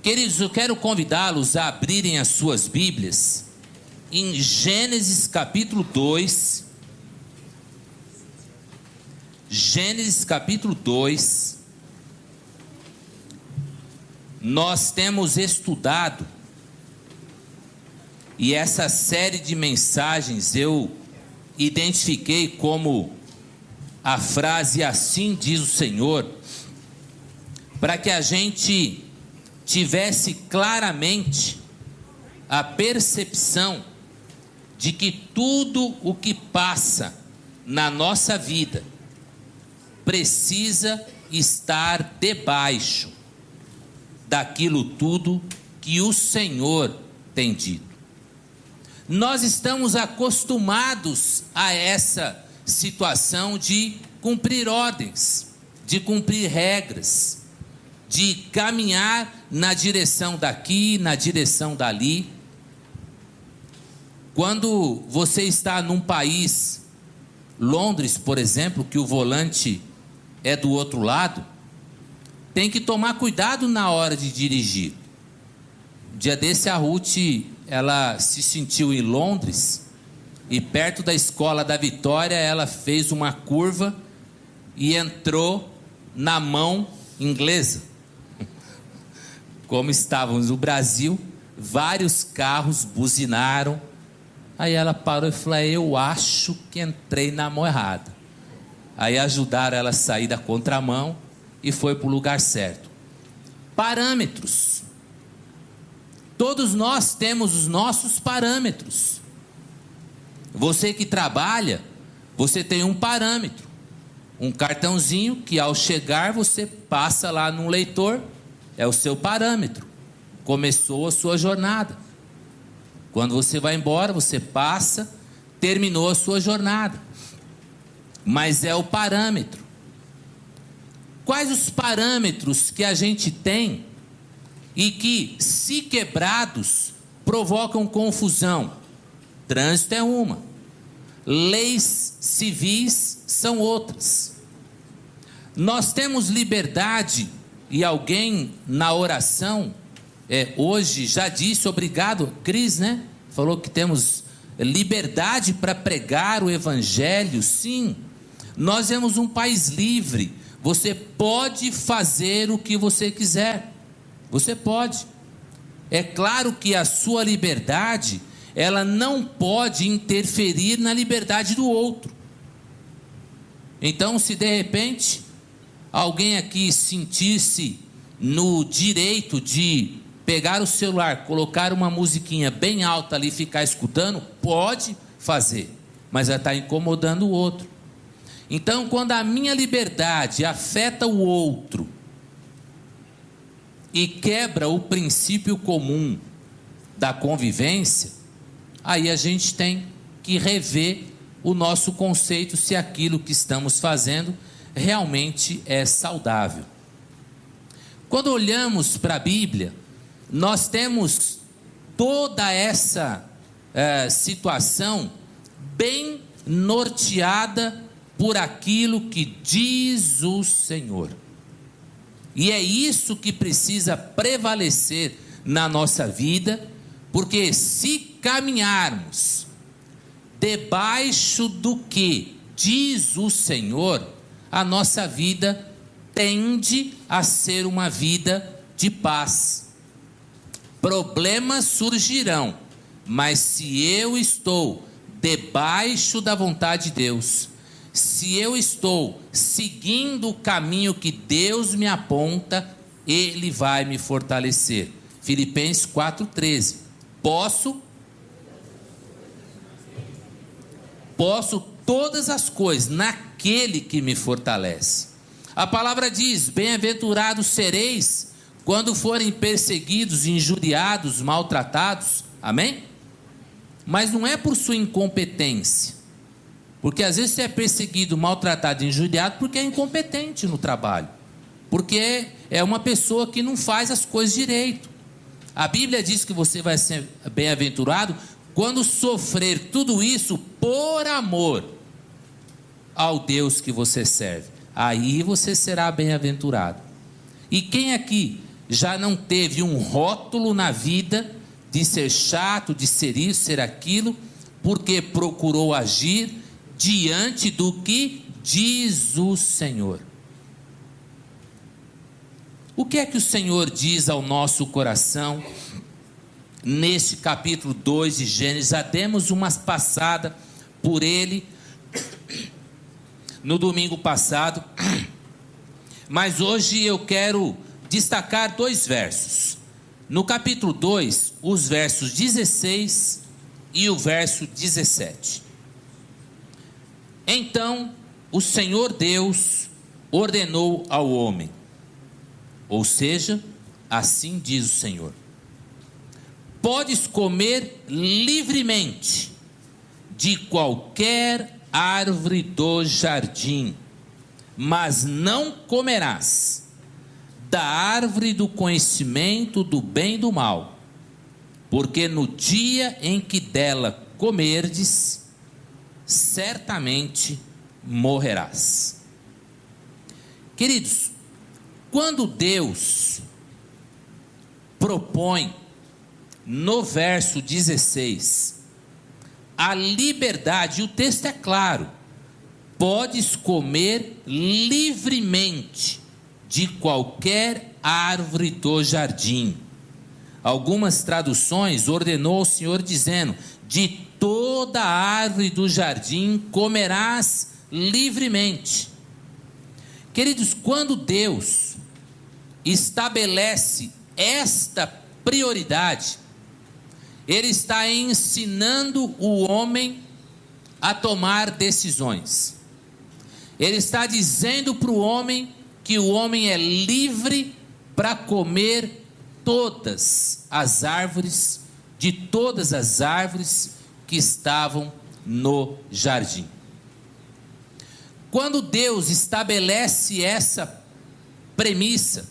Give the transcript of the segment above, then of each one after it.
Queridos, eu quero convidá-los a abrirem as suas Bíblias em Gênesis capítulo 2. Gênesis capítulo 2. Nós temos estudado, e essa série de mensagens eu identifiquei como a frase "assim diz o Senhor", para que a gente tivesse claramente a percepção de que tudo o que passa na nossa vida precisa estar debaixo daquilo tudo que o Senhor tem dito. Nós estamos acostumados a essa situação de cumprir ordens, de cumprir regras, de caminhar na direção daqui, na direção dali. Quando você está num país, Londres, por exemplo, que o volante é do outro lado, tem que tomar cuidado na hora de dirigir. Um dia desse a Ruth, ela se sentiu em Londres, e perto da escola da Vitória, ela fez uma curva e entrou na mão inglesa. Como estávamos no Brasil, vários carros buzinaram. Aí ela parou e falou: eu acho que entrei na mão errada. Aí ajudaram ela a sair da contramão e foi para o lugar certo. Parâmetros. Todos nós temos os nossos parâmetros. Você que trabalha, você tem um parâmetro, um cartãozinho que ao chegar você passa lá no leitor, é o seu parâmetro. Começou a sua jornada. Quando você vai embora, você passa, terminou a sua jornada. Mas é o parâmetro. Quais os parâmetros que a gente tem e que, se quebrados, provocam confusão? Trânsito é uma, leis civis são outras. Nós temos liberdade, e alguém na oração hoje já disse, obrigado, Cris, né? Falou que temos liberdade para pregar o evangelho. Sim, nós temos um país livre. Você pode fazer o que você quiser. Você pode. É claro que a sua liberdade, ela não pode interferir na liberdade do outro. Então, se de repente alguém aqui sentisse no direito de pegar o celular, colocar uma musiquinha bem alta ali e ficar escutando, pode fazer, mas vai estar incomodando o outro. Então, quando a minha liberdade afeta o outro e quebra o princípio comum da convivência, aí a gente tem que rever o nosso conceito, se aquilo que estamos fazendo realmente é saudável. Quando olhamos para a Bíblia, nós temos toda essa situação bem norteada por aquilo que diz o Senhor. E é isso que precisa prevalecer na nossa vida, porque se caminharmos debaixo do que diz o Senhor, a nossa vida tende a ser uma vida de paz. Problemas surgirão, mas se eu estou debaixo da vontade de Deus, se eu estou seguindo o caminho que Deus me aponta, Ele vai me fortalecer. Filipenses 4,13. Posso todas as coisas naquele que me fortalece. A palavra diz: bem-aventurados sereis quando forem perseguidos, injuriados, maltratados. Amém? Mas não é por sua incompetência. Porque às vezes você é perseguido, maltratado, injuriado porque é incompetente no trabalho. Porque é uma pessoa que não faz as coisas direito. A Bíblia diz que você vai ser bem-aventurado quando sofrer tudo isso por amor ao Deus que você serve. Aí você será bem-aventurado. E quem aqui já não teve um rótulo na vida de ser chato, de ser isso, ser aquilo, porque procurou agir diante do que diz o Senhor. O que é que o Senhor diz ao nosso coração neste capítulo 2 de Gênesis? Já demos uma passada por ele no domingo passado, mas hoje eu quero destacar 2 versos. No capítulo 2, os versos 16 e o verso 17. Então o Senhor Deus ordenou ao homem, ou seja, assim diz o Senhor: podes comer livremente de qualquer árvore do jardim, mas não comerás da árvore do conhecimento do bem e do mal, porque no dia em que dela comerdes, certamente morrerás. Queridos, quando Deus propõe no verso 16 a liberdade, o texto é claro: podes comer livremente de qualquer árvore do jardim. Algumas traduções ordenou ao Senhor dizendo: de toda árvore do jardim comerás livremente. Queridos, quando Deus estabelece esta prioridade, Ele está ensinando o homem a tomar decisões. Ele está dizendo para o homem que o homem é livre para comer todas as árvores, de todas as árvores que estavam no jardim. Quando Deus estabelece essa premissa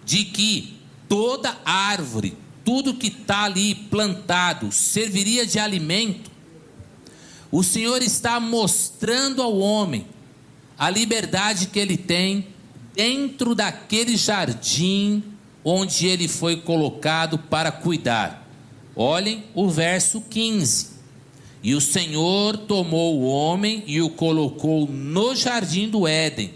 de que toda árvore, tudo que está ali plantado, serviria de alimento, o Senhor está mostrando ao homem a liberdade que ele tem dentro daquele jardim onde ele foi colocado para cuidar. Olhem o verso 15. E o Senhor tomou o homem e o colocou no jardim do Éden,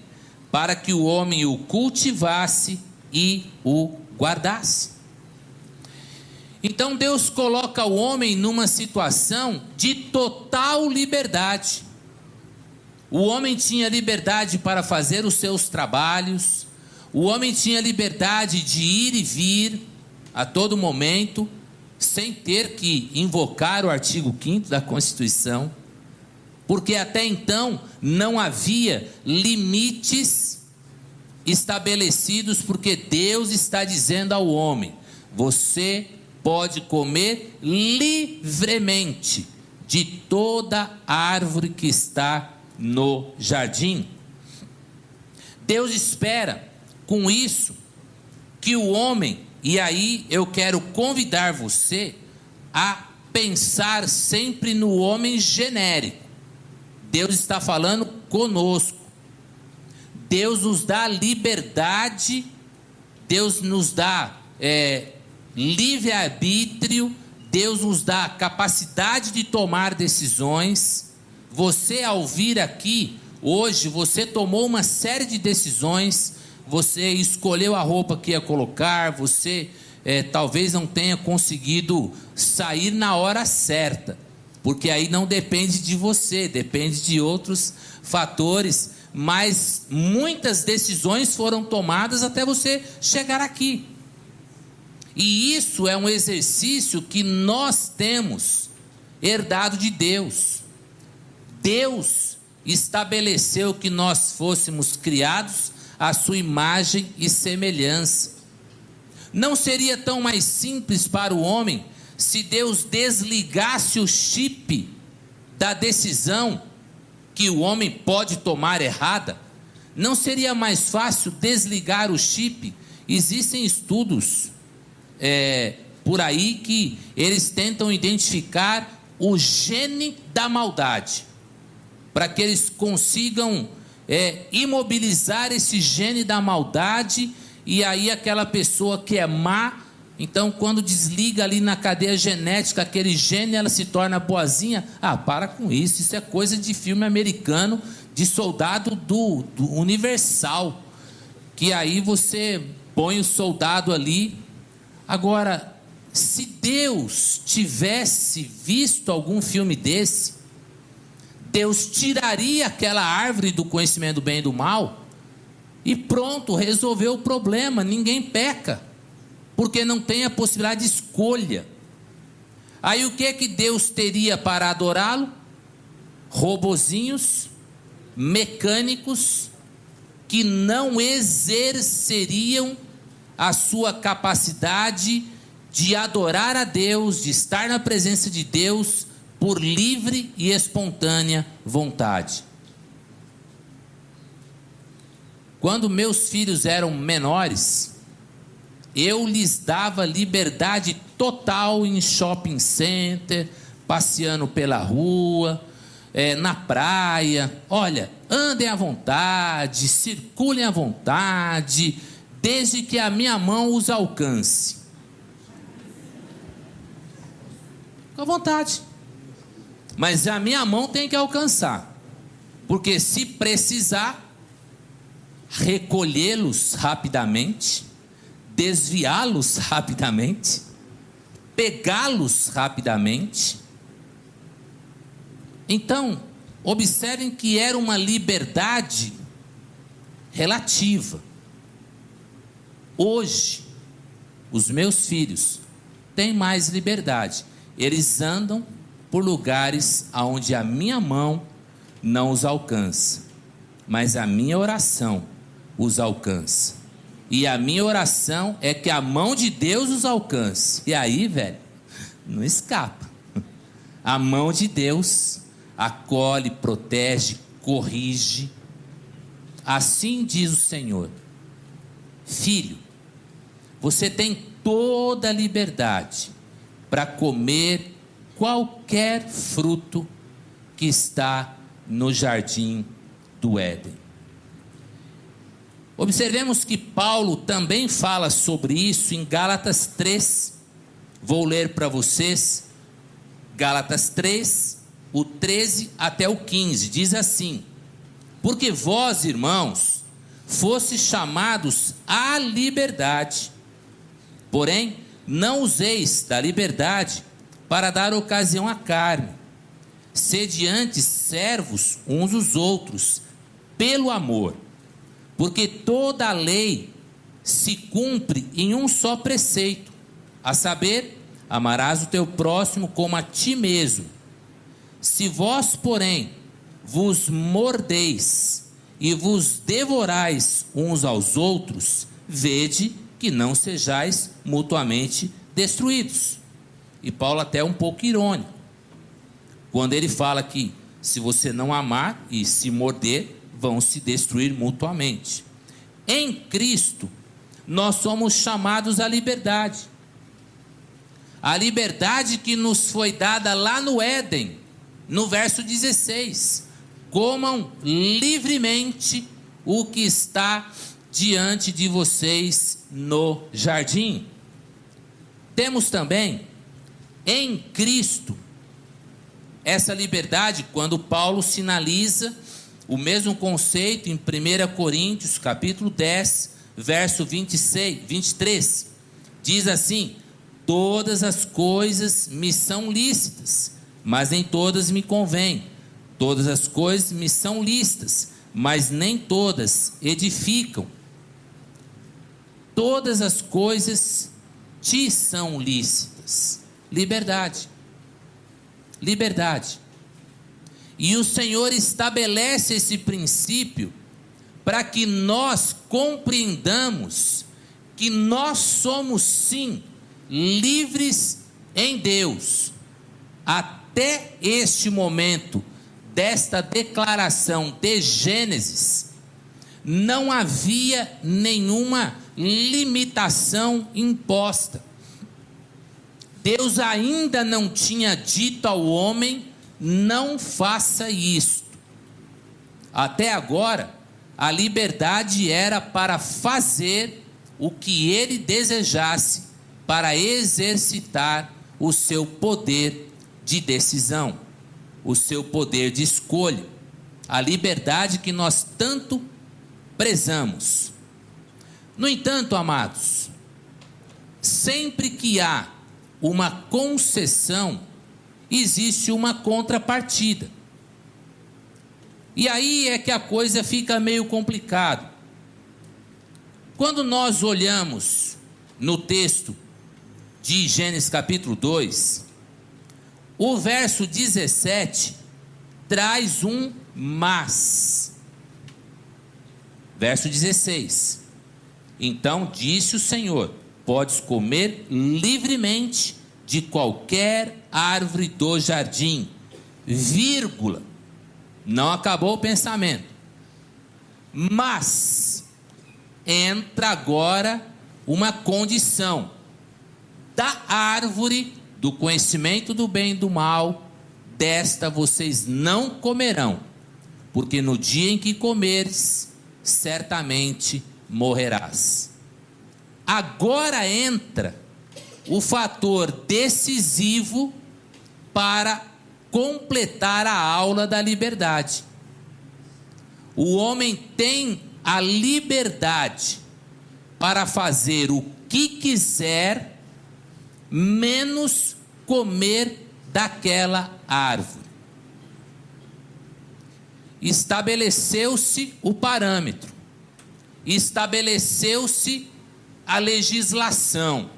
para que o homem o cultivasse e o guardasse. Então Deus coloca o homem numa situação de total liberdade. O homem tinha liberdade para fazer os seus trabalhos, o homem tinha liberdade de ir e vir a todo momento, sem ter que invocar o artigo 5º da Constituição, porque até então não havia limites estabelecidos, porque Deus está dizendo ao homem: você pode comer livremente de toda árvore que está no jardim. Deus espera com isso que o homem, e aí eu quero convidar você a pensar sempre no homem genérico. Deus está falando conosco. Deus nos dá liberdade, Deus nos dá livre-arbítrio, Deus nos dá capacidade de tomar decisões. Você, ao vir aqui hoje, você tomou uma série de decisões. Você escolheu a roupa que ia colocar, você talvez não tenha conseguido sair na hora certa, porque aí não depende de você, depende de outros fatores, mas muitas decisões foram tomadas até você chegar aqui. E isso é um exercício que nós temos herdado de Deus. Deus estabeleceu que nós fôssemos criados à sua imagem e semelhança. Não seria tão mais simples para o homem se Deus desligasse o chip da decisão que o homem pode tomar errada? Não seria mais fácil desligar o chip? Existem estudos por aí que eles tentam identificar o gene da maldade, para que eles consigam imobilizar esse gene da maldade e aí aquela pessoa que é má, então quando desliga ali na cadeia genética aquele gene, ela se torna boazinha. Para com isso, isso é coisa de filme americano, de soldado do Universal, que aí você põe o soldado ali. Agora, se Deus tivesse visto algum filme desse, Deus tiraria aquela árvore do conhecimento do bem e do mal e pronto, resolveu o problema. Ninguém peca, porque não tem a possibilidade de escolha. Aí o que que Deus teria para adorá-lo? Robozinhos mecânicos que não exerceriam a sua capacidade de adorar a Deus, de estar na presença de Deus por livre e espontânea vontade. Quando meus filhos eram menores, eu lhes dava liberdade total em shopping center, passeando pela rua, na praia. Olha, andem à vontade, circulem à vontade, desde que a minha mão os alcance. Fica à vontade. Mas a minha mão tem que alcançar. Porque se precisar, recolhê-los rapidamente, desviá-los rapidamente, pegá-los rapidamente. Então, observem que era uma liberdade relativa. Hoje, os meus filhos têm mais liberdade. Eles andam por lugares onde a minha mão não os alcança, mas a minha oração os alcança. E a minha oração é que a mão de Deus os alcance. E aí, velho, não escapa. A mão de Deus acolhe, protege, corrige. Assim diz o Senhor: filho, você tem toda a liberdade para comer qualquer fruto que está no jardim do Éden. Observemos que Paulo também fala sobre isso em Gálatas 3. Vou ler para vocês Gálatas 3, o 13 até o 15. Diz assim: porque vós, irmãos, fostes chamados à liberdade, porém não useis da liberdade para dar ocasião à carne. Sede antes servos uns dos outros pelo amor, porque toda a lei se cumpre em um só preceito, a saber, amarás o teu próximo como a ti mesmo. Se vós, porém, vos mordeis e vos devorais uns aos outros, vede que não sejais mutuamente destruídos. E Paulo até é um pouco irônico, quando ele fala que se você não amar e se morder, vão se destruir mutuamente. Em Cristo, nós somos chamados à liberdade. A liberdade que nos foi dada lá no Éden, no verso 16. Comam livremente o que está diante de vocês no jardim. Temos também em Cristo essa liberdade, quando Paulo sinaliza o mesmo conceito em 1 Coríntios, capítulo 10, verso 23. Diz assim: todas as coisas me são lícitas, mas nem todas me convêm. Todas as coisas me são lícitas, mas nem todas edificam. Todas as coisas te são lícitas. Liberdade. Liberdade. E o Senhor estabelece esse princípio para que nós compreendamos que nós somos sim livres em Deus. Até este momento desta declaração de Gênesis, não havia nenhuma limitação imposta. Deus ainda não tinha dito ao homem: não faça isto. Até agora, a liberdade era para fazer o que ele desejasse para exercitar o seu poder de decisão, o seu poder de escolha, a liberdade que nós tanto prezamos. No entanto, amados, sempre que há uma concessão, existe uma contrapartida. E aí é que a coisa fica meio complicada. Quando nós olhamos no texto de Gênesis capítulo 2, o verso 17 traz um mas. Verso 16: então disse o Senhor: podes comer livremente de qualquer árvore do jardim, vírgula, não acabou o pensamento, mas entra agora uma condição: da árvore do conhecimento do bem e do mal, desta vocês não comerão, porque no dia em que comeres, certamente morrerás. Agora entra o fator decisivo para completar a aula da liberdade. O homem tem a liberdade para fazer o que quiser, menos comer daquela árvore. Estabeleceu-se o parâmetro, estabeleceu-se a legislação,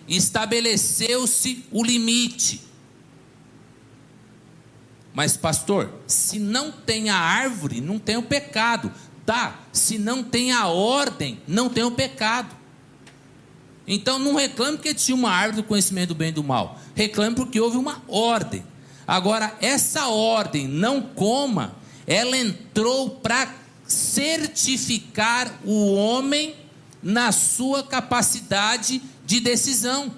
estabeleceu-se o limite. Mas pastor, se não tem a árvore, não tem o pecado. Tá, se não tem a ordem, não tem o pecado. Então não reclame porque tinha uma árvore do conhecimento do bem e do mal. Reclame porque houve uma ordem. Agora, essa ordem, não coma, ela entrou para certificar o homem na sua capacidade de decisão.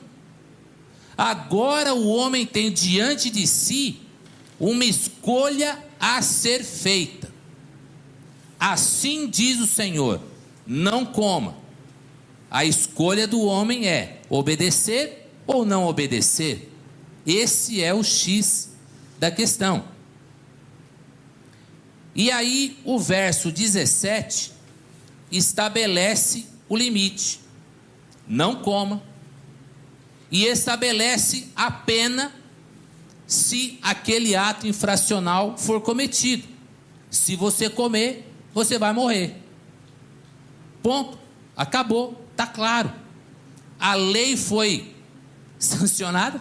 Agora o homem tem diante de si uma escolha a ser feita. Assim diz o Senhor: não coma. A escolha do homem é obedecer ou não obedecer. Esse é o X da questão. E aí o verso 17 estabelece o limite: não coma, e estabelece a pena se aquele ato infracional for cometido. Se você comer, você vai morrer. Ponto. Acabou. Está claro. A lei foi sancionada,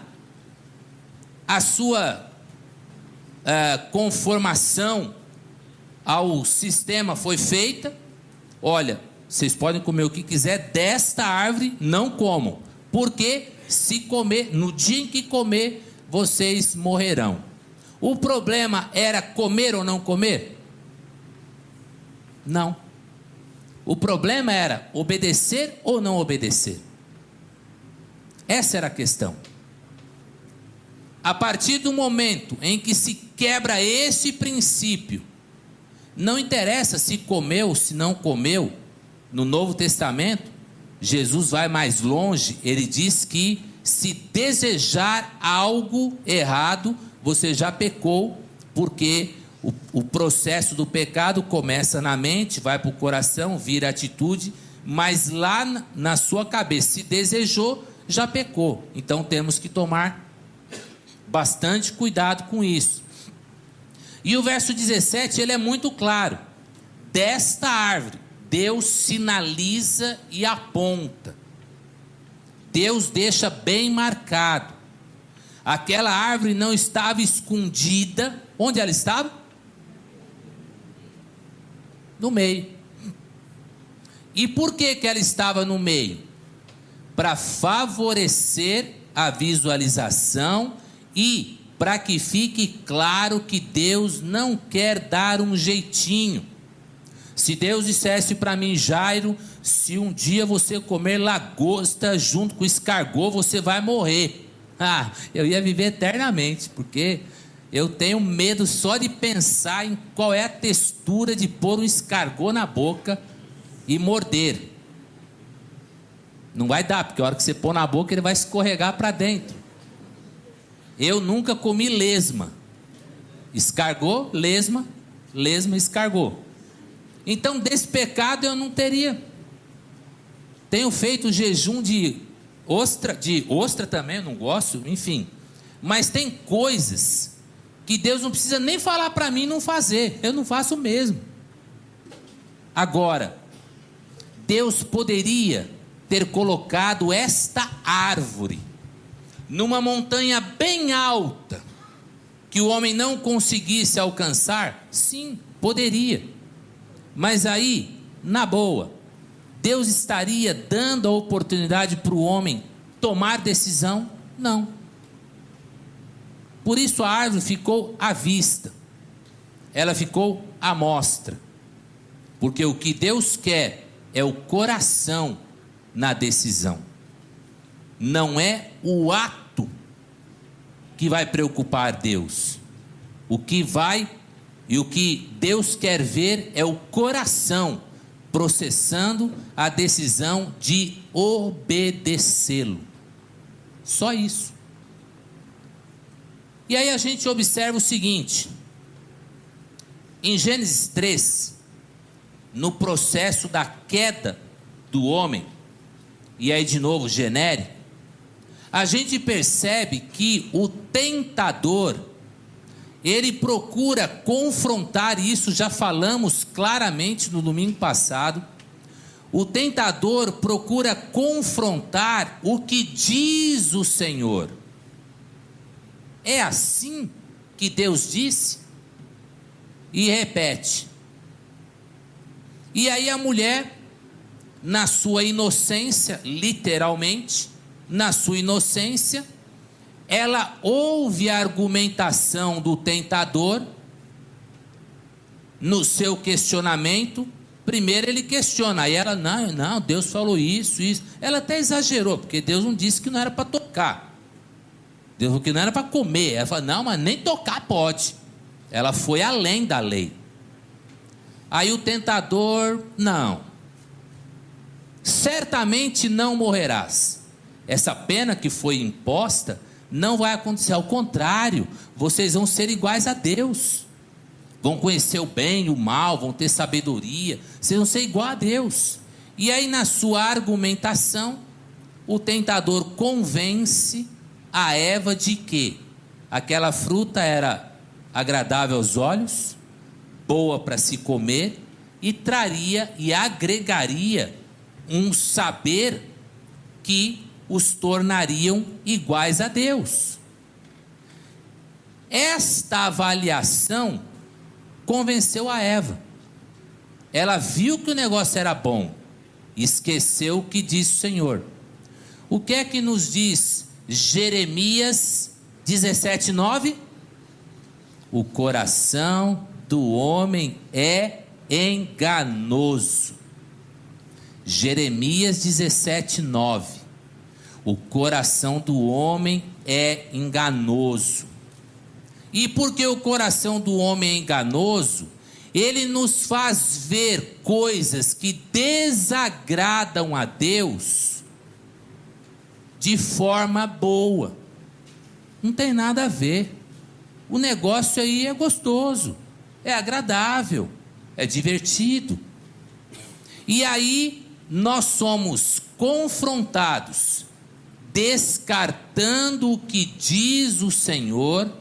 a sua conformação ao sistema foi feita. Olha, vocês podem comer o que quiser, desta árvore não comam, porque se comer, no dia em que comer, vocês morrerão. O problema era comer ou não comer? Não. O problema era obedecer ou não obedecer. Essa era a questão. A partir do momento em que se quebra esse princípio, não interessa se comeu, se não comeu. No Novo Testamento, Jesus vai mais longe. Ele diz que se desejar algo errado, você já pecou, porque o processo do pecado começa na mente, vai para o coração, vira atitude, mas lá na sua cabeça, se desejou, já pecou. Então temos que tomar bastante cuidado com isso. E o verso 17, ele é muito claro: desta árvore, Deus sinaliza e aponta. Deus deixa bem marcado. Aquela árvore não estava escondida. Onde ela estava? No meio. E por que ela estava no meio? Para favorecer a visualização e para que fique claro que Deus não quer dar um jeitinho. Se Deus dissesse para mim: Jairo, se um dia você comer lagosta junto com escargot, você vai morrer. Eu ia viver eternamente, porque eu tenho medo só de pensar em qual é a textura de pôr um escargot na boca e morder. Não vai dar, porque a hora que você pôr na boca ele vai escorregar para dentro. Eu nunca comi lesma. Escargou, lesma, lesma, escargou. Então desse pecado eu não teria. Tenho feito jejum de ostra também, eu não gosto, enfim. Mas tem coisas que Deus não precisa nem falar para mim não fazer. Eu não faço mesmo. Agora, Deus poderia ter colocado esta árvore numa montanha bem alta, que o homem não conseguisse alcançar? Sim, poderia. Mas aí, na boa, Deus estaria dando a oportunidade para o homem tomar decisão? Não. Por isso a árvore ficou à vista, ela ficou à mostra, porque o que Deus quer é o coração na decisão, não é o ato que vai preocupar Deus. O que vai e o que Deus quer ver é o coração processando a decisão de obedecê-lo. Só isso. E aí a gente observa o seguinte: em Gênesis 3, no processo da queda do homem, e aí de novo genérico, a gente percebe que o tentador, ele procura confrontar, e isso já falamos claramente no domingo passado, o tentador procura confrontar o que diz o Senhor. É assim que Deus disse? E repete. E aí a mulher, na sua inocência, literalmente, na sua inocência, ela ouve a argumentação do tentador, no seu questionamento. Primeiro ele questiona, aí ela, não, Deus falou isso. Ela até exagerou, porque Deus não disse que não era para tocar, Deus falou que não era para comer. Ela falou, não, mas nem tocar pode. Ela foi além da lei. Aí o tentador, não, certamente não morrerás. Essa pena que foi imposta não vai acontecer, ao contrário, vocês vão ser iguais a Deus, vão conhecer o bem e o mal, vão ter sabedoria, vocês vão ser igual a Deus. E aí na sua argumentação, o tentador convence a Eva de que aquela fruta era agradável aos olhos, boa para se comer, e traria e agregaria um saber que os tornariam iguais a Deus. Esta avaliação convenceu a Eva. Ela viu que o negócio era bom, esqueceu o que disse o Senhor. O que é que nos diz Jeremias 17:9? O coração do homem é enganoso. Jeremias 17:9. O coração do homem é enganoso. E porque o coração do homem é enganoso, ele nos faz ver coisas que desagradam a Deus de forma boa. Não tem nada a ver. O negócio aí é gostoso, é agradável, é divertido. E aí nós somos confrontados, descartando o que diz o Senhor,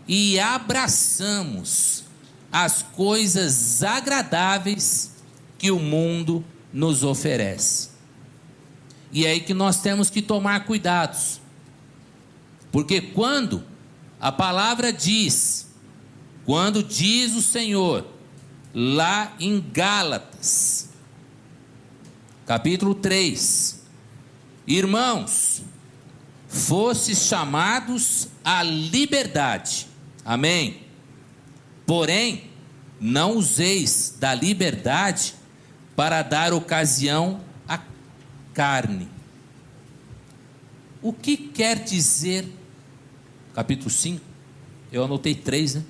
e abraçamos as coisas agradáveis que o mundo nos oferece. E é aí que nós temos que tomar cuidados, porque quando a palavra diz, quando diz o Senhor, lá em Gálatas, capítulo 3, irmãos, fostes chamados à liberdade, amém? Porém, não useis da liberdade para dar ocasião à carne. O que quer dizer, capítulo 5, eu anotei 3, né?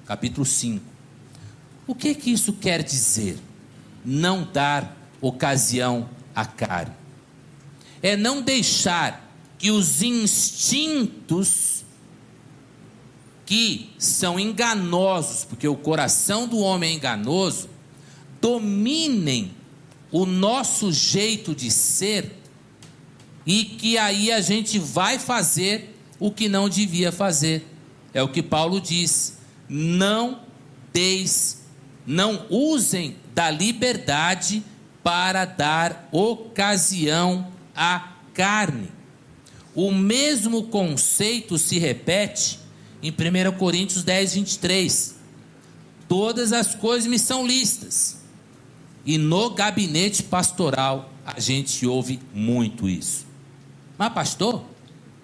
Capítulo 5. O que isso quer dizer? Não dar ocasião à carne. é não deixar que os instintos, que são enganosos, porque o coração do homem é enganoso, dominem o nosso jeito de ser, e que aí a gente vai fazer o que não devia fazer. É o que Paulo diz: não usem da liberdade para dar ocasião à carne. O mesmo conceito se repete em 1 Coríntios 10, 23. Todas as coisas me são lícitas. E no gabinete pastoral a gente ouve muito isso. Mas pastor,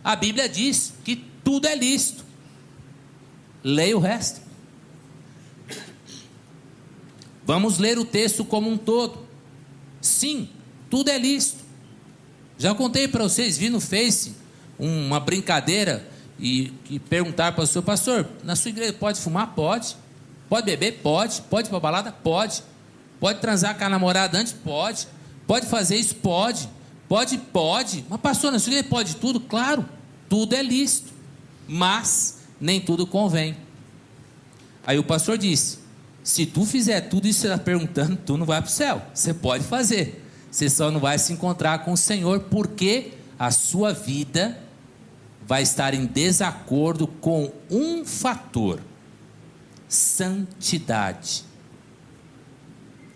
a Bíblia diz que tudo é lícito. Leia o resto. Vamos ler o texto como um todo. Sim, tudo é lícito. Já contei para vocês, vi no Face uma brincadeira e perguntaram para o seu pastor: na sua igreja pode fumar? Pode. Pode beber? Pode. Pode ir para a balada? Pode. Pode transar com a namorada antes? Pode. Pode fazer isso? Pode. Pode. Mas pastor, na sua igreja pode tudo? Claro, tudo é lícito, mas nem tudo convém. Aí o pastor disse: se tu fizer tudo isso que você está perguntando, tu não vai para o céu. Você pode fazer, você só não vai se encontrar com o Senhor, porque a sua vida vai estar em desacordo com um fator: santidade.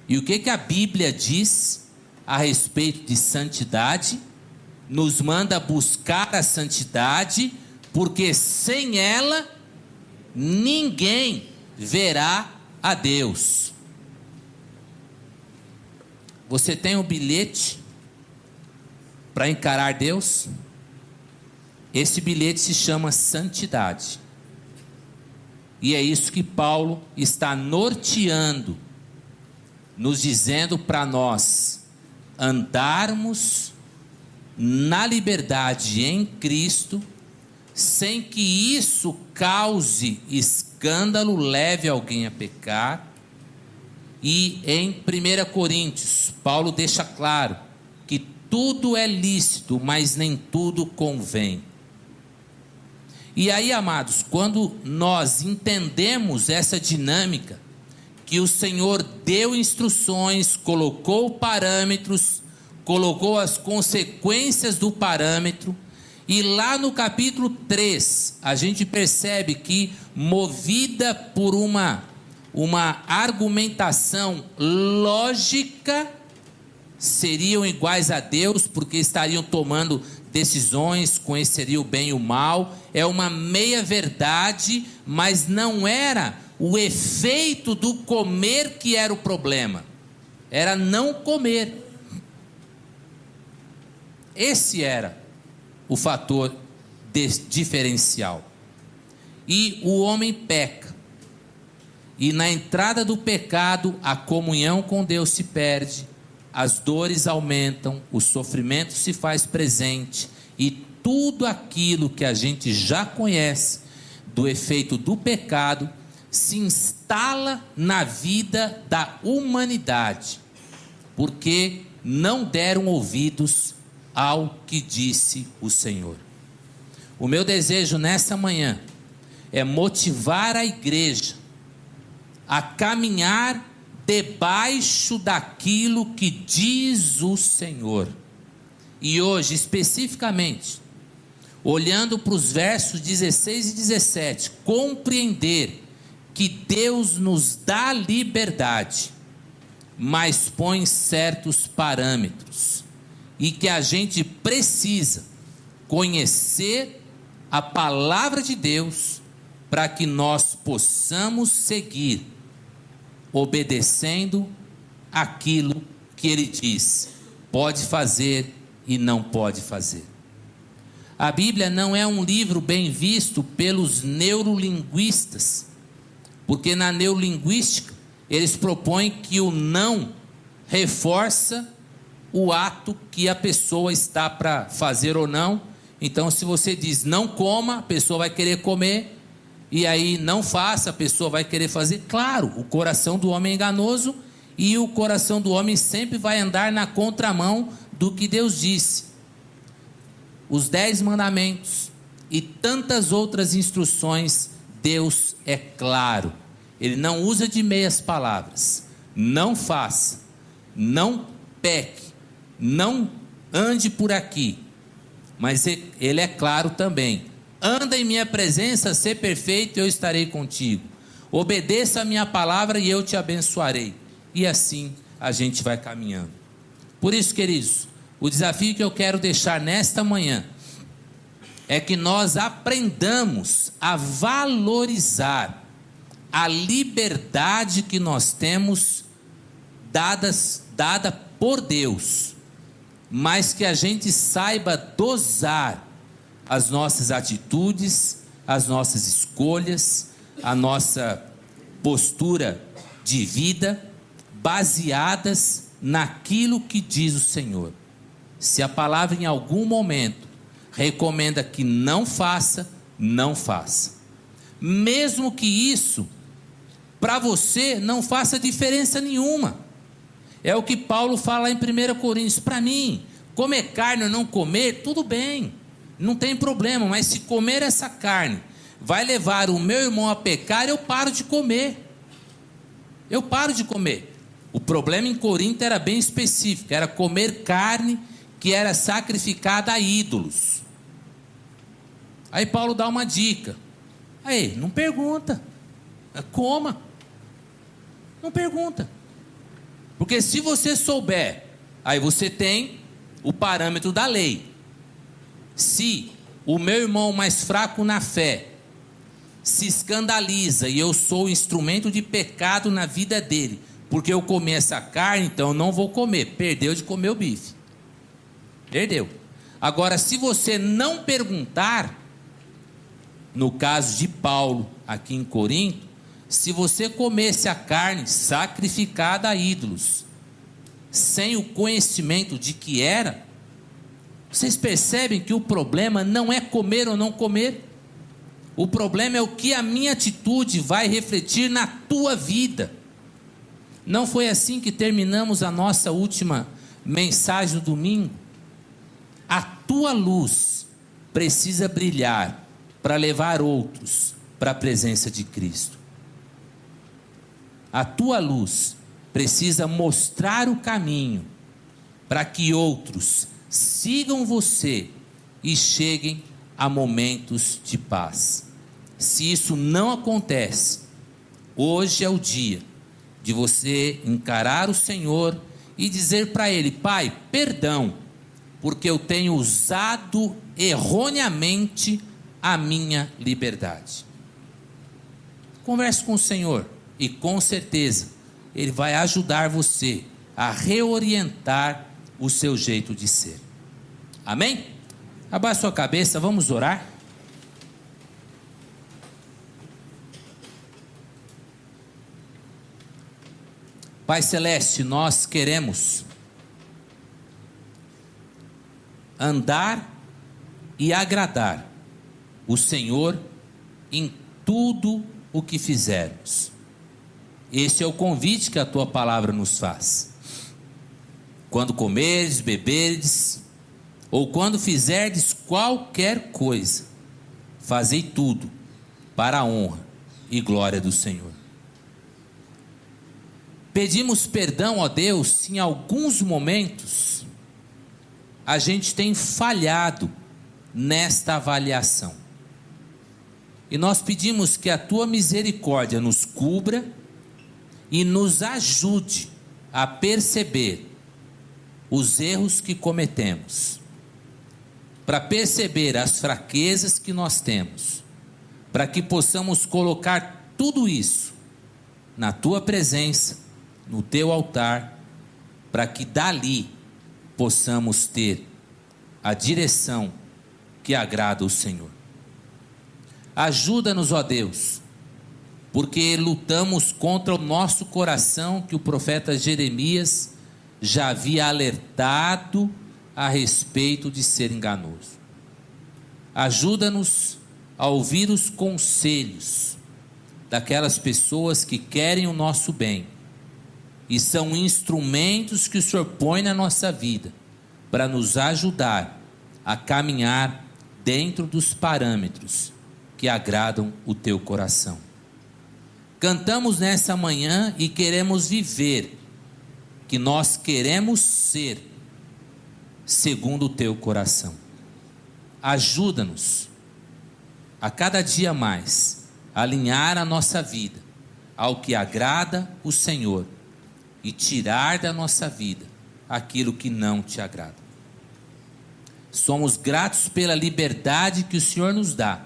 E o que a Bíblia diz a respeito de santidade? Nos manda buscar a santidade, porque sem ela ninguém verá a Deus. Você tem um bilhete para encarar Deus? Esse bilhete se chama santidade. E é isso que Paulo está norteando, nos dizendo para nós andarmos na liberdade em Cristo, sem que isso cause escândalo, leve alguém a pecar. E em 1 Coríntios, Paulo deixa claro que tudo é lícito, mas nem tudo convém. E aí, amados, quando nós entendemos essa dinâmica, que o Senhor deu instruções, colocou parâmetros, colocou as consequências do parâmetro, e lá no capítulo 3, a gente percebe que, movida por uma argumentação lógica, seriam iguais a Deus, porque estariam tomando decisões, conheceriam o bem e o mal. É uma meia-verdade, mas não era o efeito do comer que era o problema, era não comer. Esse era o fator diferencial. E o homem peca, e na entrada do pecado a comunhão com Deus se perde, as dores aumentam, o sofrimento se faz presente, e tudo aquilo que a gente já conhece do efeito do pecado se instala na vida da humanidade, porque não deram ouvidos ao que disse o Senhor. O meu desejo nessa manhã é motivar a igreja a caminhar debaixo daquilo que diz o Senhor. E hoje, especificamente, olhando para os versos 16 e 17, compreender que Deus nos dá liberdade, mas põe certos parâmetros, e que a gente precisa conhecer a palavra de Deus para que nós possamos seguir obedecendo aquilo que Ele diz, pode fazer e não pode fazer. A Bíblia não é um livro bem visto pelos neurolinguistas, porque na neurolinguística eles propõem que o não reforça o ato que a pessoa está para fazer ou não. Então, se você diz não coma, a pessoa vai querer comer, e aí não faça, a pessoa vai querer fazer. Claro, o coração do homem é enganoso, e o coração do homem sempre vai andar na contramão do que Deus disse. os 10 mandamentos e tantas outras instruções, Deus é claro. Ele não usa de meias palavras. Não faça, não peque, não ande por aqui. Mas ele é claro também: anda em minha presença, ser perfeito, eu estarei contigo. Obedeça a minha palavra e eu te abençoarei. E assim a gente vai caminhando. Por isso, queridos, o desafio que eu quero deixar nesta manhã é que nós aprendamos a valorizar a liberdade que nós temos dada por Deus, mas que a gente saiba dosar as nossas atitudes, as nossas escolhas, a nossa postura de vida, baseadas naquilo que diz o Senhor. Se a palavra em algum momento recomenda que não faça, não faça. Mesmo que isso, para você, não faça diferença nenhuma. É o que Paulo fala em 1 Coríntios. Para mim, comer carne ou não comer, tudo bem, não tem problema. Mas se comer essa carne vai levar o meu irmão a pecar, eu paro de comer. Eu paro de comer. O problema em Corinto era bem específico, era comer carne que era sacrificada a ídolos. Aí Paulo dá uma dica: aí, não pergunta, coma, não pergunta, porque se você souber, aí você tem o parâmetro da lei. Se o meu irmão mais fraco na fé se escandaliza e eu sou instrumento de pecado na vida dele, porque eu comi essa carne, então eu não vou comer. Perdeu de comer o bife, perdeu. Agora, se você não perguntar, no caso de Paulo aqui em Corinto, se você comesse a carne sacrificada a ídolos, sem o conhecimento de que era, vocês percebem que o problema não é comer ou não comer. O problema é o que a minha atitude vai refletir na tua vida. Não foi assim que terminamos a nossa última mensagem no domingo? A tua luz precisa brilhar para levar outros para a presença de Cristo. A tua luz precisa mostrar o caminho para que outros sigam você e cheguem a momentos de paz. Se isso não acontece, hoje é o dia de você encarar o Senhor e dizer para Ele: Pai, perdão, porque eu tenho usado erroneamente a minha liberdade. Converse com o Senhor e com certeza Ele vai ajudar você a reorientar o seu jeito de ser. Amém? Abaixe sua cabeça, vamos orar. Pai Celeste, nós queremos andar e agradar o Senhor em tudo o que fizermos. Esse é o convite que a tua palavra nos faz. Quando comeres, beberes, ou quando fizerdes qualquer coisa, fazei tudo para a honra e glória do Senhor. Pedimos perdão, ó Deus, se em alguns momentos a gente tem falhado nesta avaliação. E nós pedimos que a tua misericórdia nos cubra e nos ajude a perceber os erros que cometemos, para perceber as fraquezas que nós temos, para que possamos colocar tudo isso na tua presença, no teu altar, para que dali possamos ter a direção que agrada o Senhor. Ajuda-nos, ó Deus, porque lutamos contra o nosso coração, que o profeta Jeremias já havia alertado a respeito de ser enganoso. Ajuda-nos a ouvir os conselhos daquelas pessoas que querem o nosso bem e são instrumentos que o Senhor põe na nossa vida para nos ajudar a caminhar dentro dos parâmetros que agradam o teu coração. Cantamos nessa manhã e queremos viver, que nós queremos ser, segundo o teu coração. Ajuda-nos a cada dia mais alinhar a nossa vida ao que agrada o Senhor e tirar da nossa vida aquilo que não te agrada. Somos gratos pela liberdade que o Senhor nos dá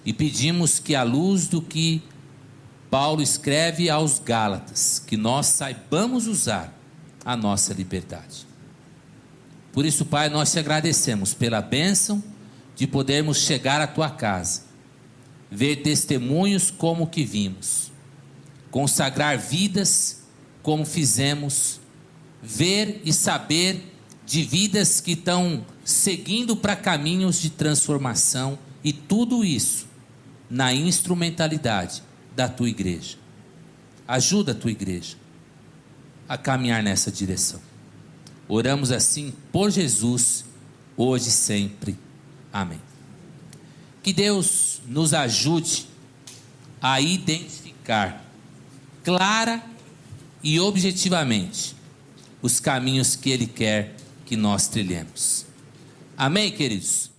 e pedimos que, à luz do que Paulo escreve aos Gálatas, que nós saibamos usar a nossa liberdade. Por isso, Pai, nós te agradecemos pela bênção de podermos chegar à tua casa, ver testemunhos como o que vimos, consagrar vidas como fizemos, ver e saber de vidas que estão seguindo para caminhos de transformação, e tudo isso na instrumentalidade da tua igreja. Ajuda a tua igreja a caminhar nessa direção. Oramos assim por Jesus, hoje e sempre. Amém. Que Deus nos ajude a identificar clara e objetivamente os caminhos que Ele quer que nós trilhemos. Amém, queridos?